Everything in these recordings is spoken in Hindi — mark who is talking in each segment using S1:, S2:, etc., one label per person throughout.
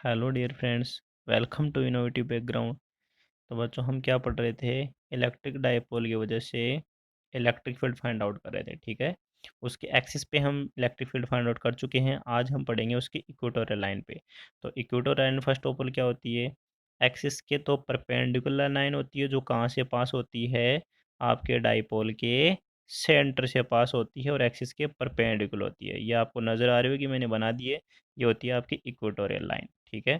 S1: Hello dear friends, welcome to innovative background. तो बच्चों, हम क्या पढ़ रहे थे? इलेक्ट्रिक डायपोल की वजह से इलेक्ट्रिक फील्ड फाइंड आउट कर रहे थे, ठीक है। उसके एक्सिस पे हम इलेक्ट्रिक फील्ड फाइंड आउट कर चुके हैं। आज हम पढ़ेंगे उसकी इक्वेटोरियल लाइन पे। तो equatorial line first of all क्या होती है? एक्सिस के तो परपेंडिकुलर लाइन होती है, जो कहाँ से पास होती है? आपके डायपोल के सेंटर से पास होती है और एक्सिस के परपेंडिकुलर होती है। ये आपको नज़र आ रही होगी, मैंने बना दी है। ये होती है आपकी इक्वेटोरियल लाइन, ठीक है।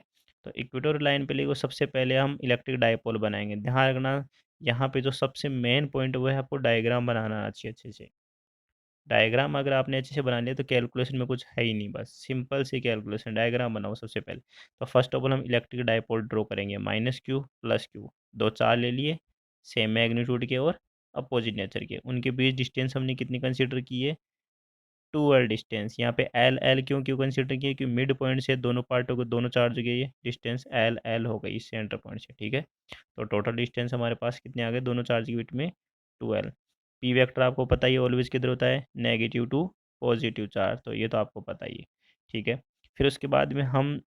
S1: तो इक्वेटोरियल लाइन पे लिखो, सबसे पहले हम इलेक्ट्रिक डायपोल बनाएंगे। ध्यान रखना, यहाँ पे जो सबसे मेन पॉइंट वो है आपको डायग्राम बनाना अच्छे अच्छे से। डायग्राम अगर आपने अच्छे से बना लिया तो कैलकुलेशन में कुछ है ही नहीं, बस सिंपल सी कैलकुलेशन। डायग्राम बनाओ सबसे पहले। तो फर्स्ट ऑफ ऑल हम इलेक्ट्रिक डायपोल ड्रॉ करेंगे। माइनस क्यू प्लस क्यू, दो चार ले लिए, सेम मैग्नीट्यूड के और अपोजिट नेचर के। उनके बीच डिस्टेंस हमने कितनी कंसिडर की है? 2L distance. यहाँ पे एल एल क्यों क्यों कंसिडर किया? क्योंकि मिड पॉइंट से दोनों पार्टों को, दोनों चार्ज के ये डिस्टेंस एल एल हो गई सेंटर पॉइंट से, ठीक है। तो टोटल डिस्टेंस हमारे पास कितने आ गए दोनों चार्ज के बीच में? 2L। पी वेक्टर आपको पता ही है ऑलवेज किधर होता है? नेगेटिव टू पॉजिटिव चार्ज, तो ये तो आपको पता ही है, ठीक है। फिर उसके बाद में हम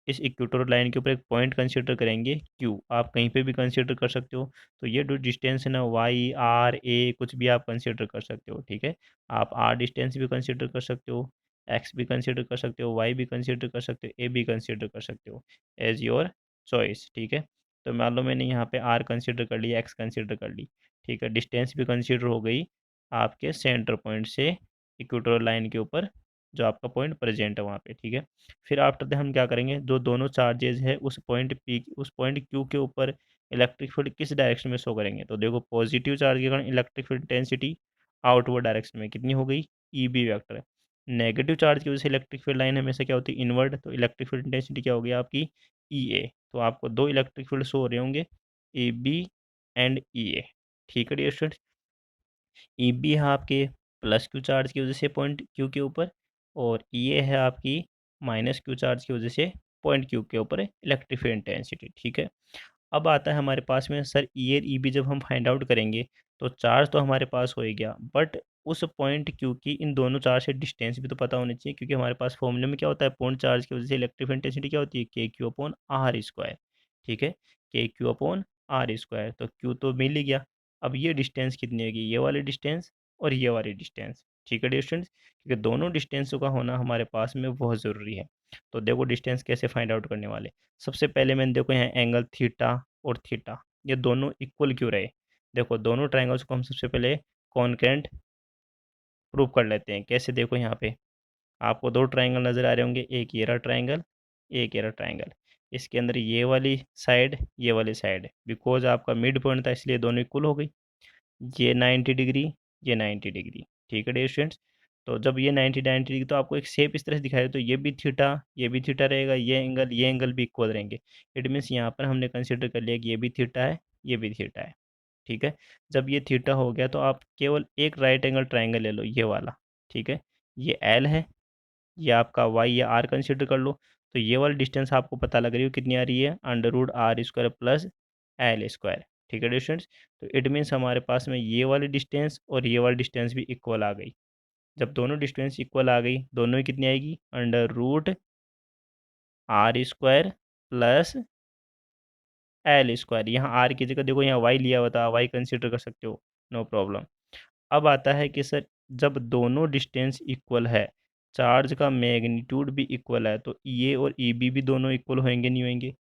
S1: इस इक्वेटोरियल लाइन के ऊपर एक पॉइंट कंसिडर करेंगे, क्यू। आप कहीं पे भी कंसिडर कर सकते हो। तो ये जो डिस्टेंस है ना, वाई आर ए कुछ भी आप कंसिडर कर सकते हो, ठीक है। आप आर डिस्टेंस भी कंसिडर कर सकते हो, एक्स भी कंसिडर कर सकते हो, वाई भी कंसिडर कर सकते हो, ए भी कंसिडर कर सकते हो, एज योर चॉइस, ठीक है। तो मान लो मैंने यहाँ पे आर कंसिडर कर लिया, एक्स कंसिडर कर ली, ठीक है। डिस्टेंस भी कंसिडर हो गई आपके सेंटर पॉइंट से इक्वेटोरियल लाइन के ऊपर, जो आपका पॉइंट प्रेजेंट है वहाँ पे, ठीक है। फिर आफ्टर दैट हम क्या करेंगे? जो दोनों चार्जेज है उस पॉइंट पी, उस पॉइंट क्यू के ऊपर इलेक्ट्रिक फील्ड किस डायरेक्शन में शो करेंगे? तो देखो, पॉजिटिव चार्ज के कारण electric field intensity outward direction में कितनी हो गई? E B vector. Negative charge की वजह से इलेक्ट्रिक फील्ड लाइन हमेशा क्या होती है? इनवर्ड। तो इलेक्ट्रिक फील्ड इंटेंसिटी क्या होगी आपकी? ई ए। तो आपको दो इलेक्ट्रिक फील्ड शो हो रहे होंगे, ए बी एंड ई ए, ठीक है डियर स्टूडेंट्स। ई बी है आपके प्लस क्यू चार्ज की वजह से पॉइंट क्यू के ऊपर, और ई ए है आपकी माइनस क्यू चार्ज की वजह से पॉइंट क्यू के ऊपर इलेक्ट्रिक फील्ड इंटेंसिटी, ठीक है। अब आता है हमारे पास में, सर ई और ई बी जब हम फाइंड आउट करेंगे तो चार्ज तो हमारे पास हो ही गया, बट उस पॉइंट क्यू की इन दोनों चार्ज से डिस्टेंस भी तो पता होनी चाहिए, क्योंकि हमारे पास फॉर्मूले में क्या होता है? पॉइंट चार्ज की वजह से इलेक्ट्रिक इंटेंसिटी क्या होती है? के क्यू अपॉन आर स्क्वायर, ठीक है। के क्यू अपॉन आर स्क्वायर, तो क्यू तो मिल ही गया। अब ये डिस्टेंस कितनी होगी? ये वाली डिस्टेंस और ये वाली डिस्टेंस, ठीक है डिस्टेंस, क्योंकि दोनों डिस्टेंसों का होना हमारे पास में बहुत ज़रूरी है। तो देखो डिस्टेंस कैसे फाइंड आउट करने वाले। सबसे पहले मैंने देखो यहाँ एंगल थीटा और थीटा, ये दोनों इक्वल क्यों रहे? देखो दोनों ट्रायंगल्स को हम सबसे पहले कॉन्करेंट प्रूव कर लेते हैं। कैसे? देखो यहाँ पे आपको दो ट्रायंगल नज़र आ रहे होंगे, एक ये रहा ट्रायंगल, एक ये रहा ट्रायंगल। इसके अंदर ये वाली साइड, ये वाली साइड, बिकॉज आपका मिड पॉइंट था इसलिए दोनों इक्वल हो गई। ये 90 डिग्री, ये 90 डिग्री, ठीक है डियर स्टूडेंट्स। तो जब ये 90 डिग्री, तो आपको एक शेप इस तरह से दिखाई दे, तो ये भी थीटा रहेगा, ये एंगल भी इक्वल रहेंगे। इट मीन्स यहाँ पर हमने कंसिडर कर लिया कि ये भी थीटा है, ये भी थीटा है, ठीक है। जब ये थीटा हो गया तो आप केवल एक राइट एंगल ट्राइंगल ले लो, ये वाला, ठीक है। ये एल है, ये आपका वाई या आर कंसिडर कर लो। तो ये वाली डिस्टेंस आपको पता लग रही हो कितनी आ रही है? Under root R square plus L square, ठीक है डिस्टेंस। तो इट मीन्स हमारे पास में ये वाली डिस्टेंस और ये वाली डिस्टेंस भी इक्वल आ गई। जब दोनों डिस्टेंस इक्वल आ गई, दोनों ही कितनी आएगी? Under root R square plus L square. यहाँ आर की जगह देखो यहाँ वाई लिया हुआ था, वाई कंसिडर कर सकते हो, नो प्रॉब्लम। अब आता है कि सर जब दोनों डिस्टेंस इक्वल है, चार्ज का मैग्नीट्यूड भी इक्वल है, तो ई और ई बी भी दोनों इक्वल होंगे नहीं होंगे?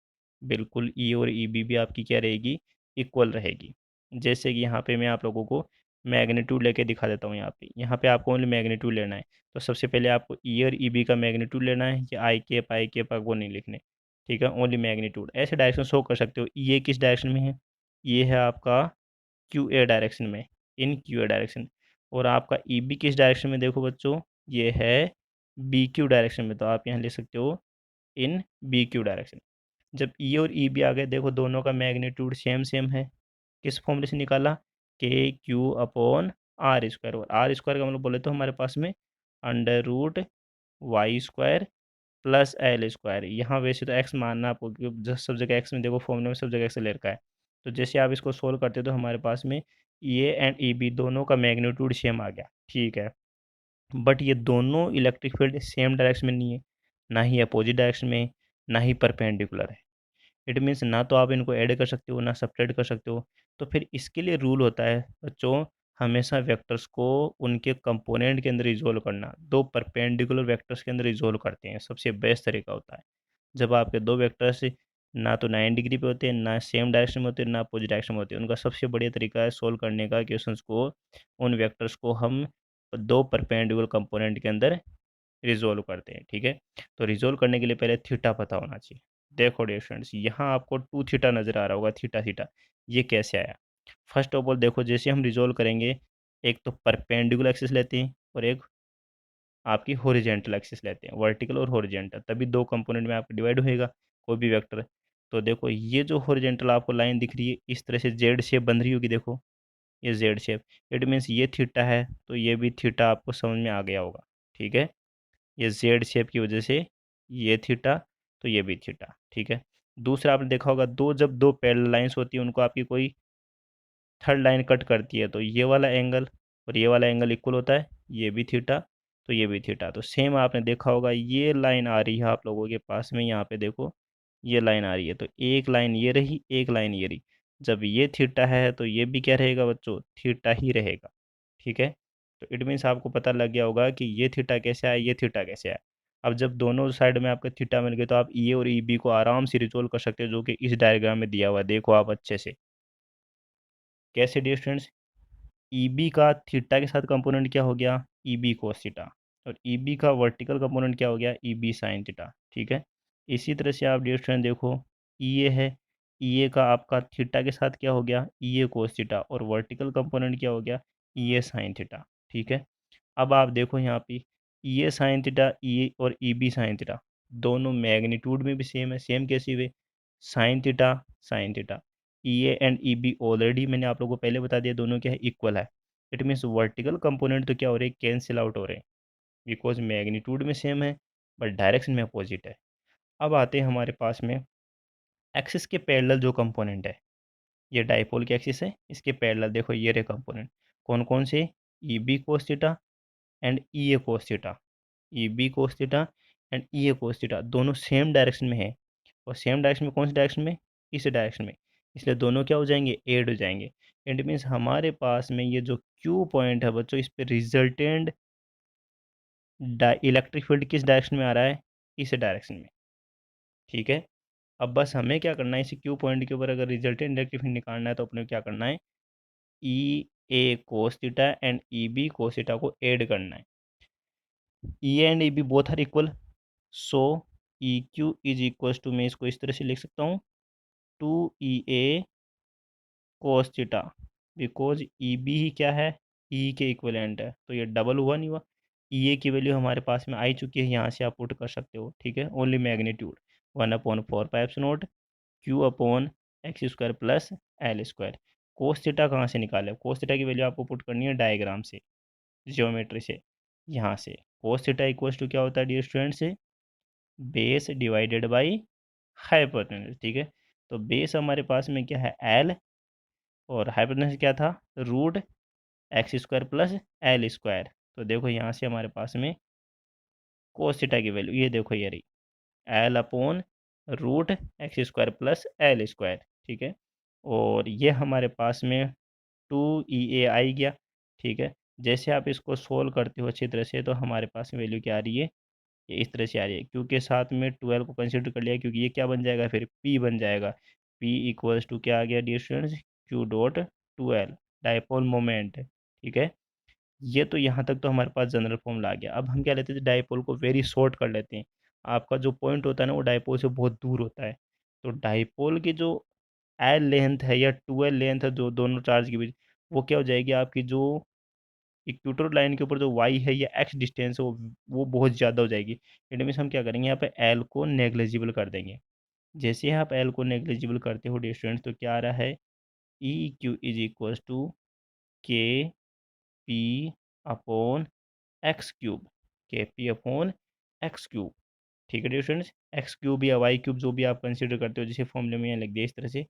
S1: बिल्कुल, ई और ई बी भी आपकी क्या रहेगी? इक्वल रहेगी। जैसे कि यहाँ पे मैं आप लोगों को मैग्नीट्यूड लेके दिखा देता हूँ। यहाँ पे आपको ओनली मैग्नीट्यूड लेना है। तो सबसे पहले आपको ई और ई बी का मैग्नीट्यूड लेना है, कि आई के पाक वो नहीं लिखने, ठीक है। ओनली मैग्नीट्यूड ऐसे डायरेक्शन शो कर सकते हो। ये किस डायरेक्शन में है? ये है आपका क्यू ए डायरेक्शन में, इन क्यू ए डायरेक्शन। और आपका ई बी किस डायरेक्शन में? देखो बच्चों, ये है बी क्यू डायरेक्शन में, तो आप यहाँ लिख सकते हो इन बी क्यू डायरेक्शन। जब ई और ई बी आ गए, देखो दोनों का मैग्नीट्यूड सेम सेम है। किस फॉर्मूले से निकाला? K Q upon R square. और आर स्क्वायर का मतलब बोले तो हमारे पास में under root Y square plus L square. यहाँ वैसे तो एक्स मानना आपको, क्योंकि जब सब जगह एक्स में, देखो फॉर्मूले में सब जगह एक्स ले रखा है। तो जैसे आप इसको सोल्व करते हो तो हमारे पास में ए एंड ई बी दोनों का मैग्नीट्यूड सेम आ गया, ठीक है। बट ये दोनों इलेक्ट्रिक फील्ड सेम डायरेक्शन में नहीं है, ना ही अपोजिट डायरेक्शन में, ना ही परपेंडिकुलर है। इट मीन्स ना तो आप इनको ऐड कर सकते हो ना सब्ट्रैक्ट कर सकते हो। तो फिर इसके लिए रूल होता है बच्चों, हमेशा वेक्टर्स को उनके कंपोनेंट के अंदर रिजोल्व करना। दो परपेंडिकुलर वेक्टर्स के अंदर रिजोल्व करते हैं, सबसे बेस्ट तरीका होता है। जब आपके दो वेक्टर्स ना तो 90 डिग्री पे होते हैं, ना सेम डायरेक्शन में होते हैं, ना अपोजिट डायरेक्शन में होते हैं, उनका सबसे बढ़िया तरीका है सोल्व करने का क्वेश्चंस को, उन वेक्टर्स को हम दो परपेंडिकुलर कंपोनेंट के अंदर रिजोल्व करते हैं। ठीक है, तो रिजोल्व करने के लिए पहले थीटा पता होना चाहिए। देखो डियर फ्रेंड्स, यहाँ आपको टू थीटा नज़र आ रहा होगा, थीटा थीटा ये कैसे आया। फर्स्ट ऑफ ऑल देखो, जैसे हम रिजोल्व करेंगे, एक तो परपेंडिकुलर एक्सिस लेते हैं और एक आपकी हॉरिजेंटल एक्सिस लेते हैं, वर्टिकल और हॉरिजेंटल, तभी दो कंपोनेंट में आपका डिवाइड होएगा कोई भी वेक्टर। तो देखो ये जो हॉरिजेंटल आपको लाइन दिख रही है, इस तरह से जेड शेप बन रही होगी, देखो ये जेड शेप। इट मीन्स ये थीटा है, तो ये भी थीटा आपको समझ में आ गया होगा। ठीक है, ये जेड शेप की वजह से ये थीटा, तो ये भी थीटा। ठीक है, दूसरा आपने देखा होगा, जब दो पैरेलल लाइंस होती है, उनको आपकी कोई थर्ड लाइन कट करती है, तो ये वाला एंगल और ये वाला एंगल इक्वल होता है, ये भी थीटा, तो ये भी थीटा। तो सेम आपने देखा होगा, ये लाइन आ रही है आप लोगों के पास में, यहाँ पे देखो ये लाइन आ रही है, तो एक लाइन ये रही, एक लाइन ये रही। जब ये थीटा है तो ये भी क्या रहेगा बच्चों, थीटा ही रहेगा। ठीक है, तो इट मीन्स आपको पता लग गया होगा कि ये थीटा कैसे आया, ये थीटा कैसे आया। अब जब दोनों साइड में आपके थीटा मिल गए, तो आप ई और ई बी को आराम से रिजोल्व कर सकते हो, जो कि इस डायग्राम में दिया हुआ है, देखो आप अच्छे से। कैसे डियर स्टूडेंट्स, ई बी का थीटा के साथ कंपोनेंट क्या हो गया, ई बी कोस थीटा, और ई बी का वर्टिकल कंपोनेंट क्या हो गया, ई बी साइन थीटा। ठीक है, इसी तरह से आप डियर स्टूडेंट देखो, ई ए है, ई ए का आपका थीटा के साथ क्या हो गया, ई ए कोस थीटा, और वर्टिकल कंपोनेंट क्या हो गया, ई ए साइन थीटा। ठीक है, अब आप देखो यहाँ पे ई ए साइन थीटा, ई ए और ई बी साइन थीटा दोनों मैग्नीट्यूड में भी सेम है। सेम कैसे हुए, sine theta sine theta, E A and E B already मैंने आप लोगों को पहले बता दिया, दोनों क्या है, इक्वल है। इट मीन्स वर्टिकल कंपोनेंट तो क्या हो रहे हैं, कैंसिल आउट हो रहे हैं, बिकॉज मैग्नीट्यूड में सेम है बट डायरेक्शन में अपोजिट है। अब आते हैं हमारे पास में एक्सिस के पैरेलल जो कंपोनेंट है, ये डाइपोल की एक्सिस है, इसके पैरेलल देखो ये रहे कंपोनेंट, कौन कौन से, E B cos theta and E A cos theta. E B cos theta and E A cos theta दोनों सेम डायरेक्शन में है, और सेम डायरेक्शन में कौन सी डायरेक्शन में, इस डायरेक्शन में, इसलिए दोनों क्या हो जाएंगे, एड हो जाएंगे। इट मीन्स हमारे पास में ये जो क्यू पॉइंट है बच्चों, इस पे रिजल्टेंट इलेक्ट्रिक फील्ड किस डायरेक्शन में आ रहा है, इस डायरेक्शन में। ठीक है, अब बस हमें क्या करना है, इस क्यू पॉइंट के ऊपर अगर रिजल्टेंट इलेक्ट्रिक फील्ड निकालना है, तो अपने को क्या करना है, E A cos theta and E B cos theta को ऐड करना है। E and E B both are equal, so E Q is equal to, मैं इसको इस तरह से लिख सकता हूँ, two E A cos theta, because E B ही क्या है, ई के इक्वलेंट है, तो ये डबल हुआ नहीं हुआ। ई ए की वैल्यू हमारे पास में आई चुकी है, यहाँ से आप पुट कर सकते हो। ठीक है, only magnitude 1/4 pi epsilon not Q upon x square plus L square. Cos theta कहाँ से निकाले, कोस थीटा की वैल्यू आपको पुट करनी है डायग्राम से, जियोमेट्री से, यहाँ से। कोस थीटा इक्वल्स टू क्या होता है डियर स्टूडेंट से, बेस डिवाइडेड बाई हाइपोटेन्यूज। ठीक है, तो बेस हमारे पास में क्या है, एल, और हाइपोटेन्यूज क्या था, root X square plus L square. तो देखो यहाँ से हमारे पास में कोस थीटा की वैल्यू ये देखो ये रही, L upon root X square plus L square. ठीक है, और ये हमारे पास में टू ई ए आई गया। ठीक है, जैसे आप इसको सोल्व करते हो अच्छी तरह से, तो हमारे पास में वैल्यू क्या आ रही है, ये इस तरह से आ रही है, क्योंकि साथ में 12 को कंसिडर कर लिया, क्योंकि ये क्या बन जाएगा, फिर पी बन जाएगा। पी इक्वल्स टू क्या आ गया dear students, Q dot 12 dipole moment. ठीक है, ये तो यहाँ तक तो हमारे पास जनरल फॉर्मूला आ गया। अब हम क्या लेते हैं, डाइपोल को वेरी शॉर्ट कर लेते हैं। आपका जो पॉइंट होता है ना, वो डाइपोल से बहुत दूर होता है, तो डाइपोल की जो एल लेंथ है या 12 लेंथ है, जो दोनों चार्ज के बीच, वो क्या हो जाएगी आपकी, जो इक्वेटर लाइन के ऊपर जो वाई है या एक्स डिस्टेंस है, वो बहुत ज़्यादा हो जाएगी। इट मीन्स हम क्या करेंगे, यहाँ पे एल को नेग्लिजिबल कर देंगे। जैसे ही आप एल को नेग्लिजिबल करते हो डिस्टेंस, तो क्या आ रहा है, E Q is equal to K P upon X cube, K P upon X cube. ठीक है डिस्टेंस, एक्स क्यूब या वाई क्यूब जो भी आप कंसिडर करते हो, जिसे फॉर्मूले में यहाँ लिख दिया इस तरह से,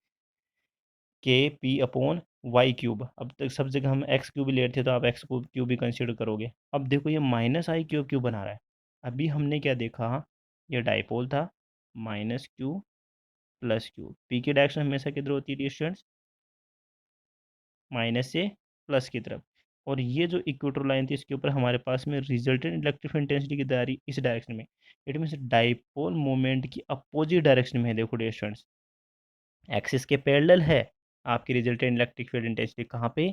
S1: के पी अपॉन वाई क्यूब। अब तक सब जगह हम एक्स क्यूब ले रहे थे, तो आप एक्स क्यूब भी कंसिडर करोगे। अब देखो ये माइनस आई क्यूब क्यों बना रहा है, अभी हमने क्या देखा, ये डाइपोल था, minus Q plus Q. P की डायरेक्शन हमेशा किधर होती है स्टूडेंट्स? माइनस से प्लस की तरफ। और ये जो इक्वेटर लाइन थी इसके ऊपर हमारे पास में रिजल्टेंट इलेक्ट्रिक इंटेंसिटी की दारी इस डायरेक्शन में, इट मीन्स डाइपोल मोमेंट की अपोजिट डायरेक्शन में है। देखो डियर स्टूडेंट्स, एक्सिस के पैरेलल है आपकी रिजल्टेंट इलेक्ट्रिक फील्ड इंटेंसिटी, कहाँ पे?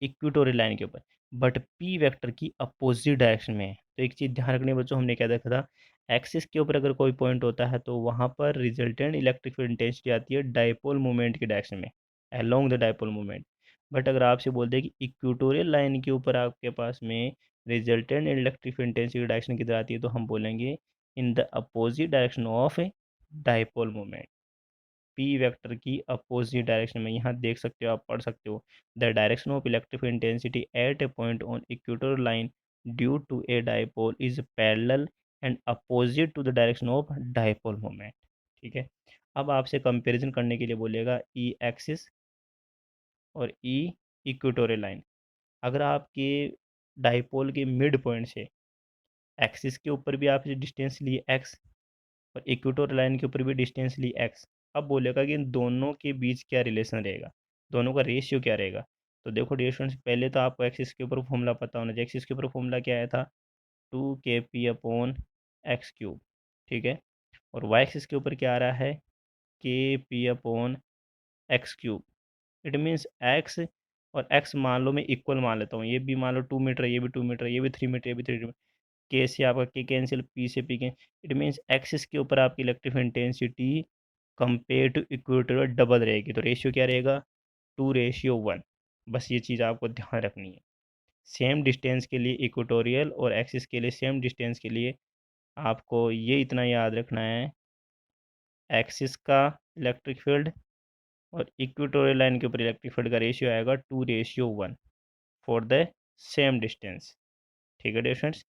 S1: इक्वेटोरियल लाइन के ऊपर, बट पी वेक्टर की अपोजिट डायरेक्शन में है। तो एक चीज़ ध्यान रखनी बच्चों, हमने क्या देखा था, एक्सिस के ऊपर अगर कोई पॉइंट होता है तो वहाँ पर रिजल्टेंट इलेक्ट्रिक फील्ड इंटेंसिटी आती है डाइपोल मोमेंट की डायरेक्शन में, along the dipole moment. But अगर आपसे बोलते हैं कि इक्वेटोरियल लाइन के ऊपर आपके पास में resultant electric field intensity direction किधर आती है, तो हम बोलेंगे in the opposite direction of a dipole moment. P vector की अपोजिट डायरेक्शन में, यहाँ देख सकते हो, आप पढ़ सकते हो, the direction of electric intensity at a point on equator line due to a dipole is parallel and opposite to the direction of dipole moment. ठीक है, अब आपसे कंपैरिजन करने के लिए बोलेगा ई एक्सिस और ई इक्वेटोरियल लाइन। अगर आपके डाइपोल के मिड पॉइंट से एक्सिस के ऊपर भी आप डिस्टेंस लिए एक्स और इक्वेटोरियल लाइन के ऊपर भी डिस्टेंस ली एक्स, अब बोलेगा कि इन दोनों के बीच क्या रिलेशन रहेगा, दोनों का रेशियो क्या रहेगा। तो देखो डियर स्टूडेंट्स, पहले तो आपको एक्सिस के ऊपर फॉर्मूला पता होना चाहिए। एक्सिस के ऊपर फॉर्मूला क्या आया था? 2 kp/x³ ठीक है, और वाई एक्सिस के ऊपर क्या आ रहा है? kp/x³। इट मीन्स एक्स और एक्स मान लो मैं इक्वल मान लेता हूँ, ये भी मान लो 2 मीटर, ये भी 2 मीटर, ये भी 3 मीटर, ये भी 3 मीटर, के से आपका के कैंसिल, पी से P cancel. It means axis के ऊपर आपकी electric intensity compare to equator double रहेगी। तो रेशियो क्या रहेगा? 2:1। बस ये चीज़ आपको ध्यान रखनी है। सेम डिस्टेंस के लिए इक्वेटोरियल और एक्सिस के लिए सेम डिस्टेंस के लिए आपको ये इतना याद रखना है, एक्सिस का इलेक्ट्रिक फील्ड और इक्वेटोरियल लाइन के ऊपर इलेक्ट्रिक फील्ड का रेशियो आएगा 2:1 फॉर द सेम डिस्टेंस। ठीक है डियर फ्रेंड्स,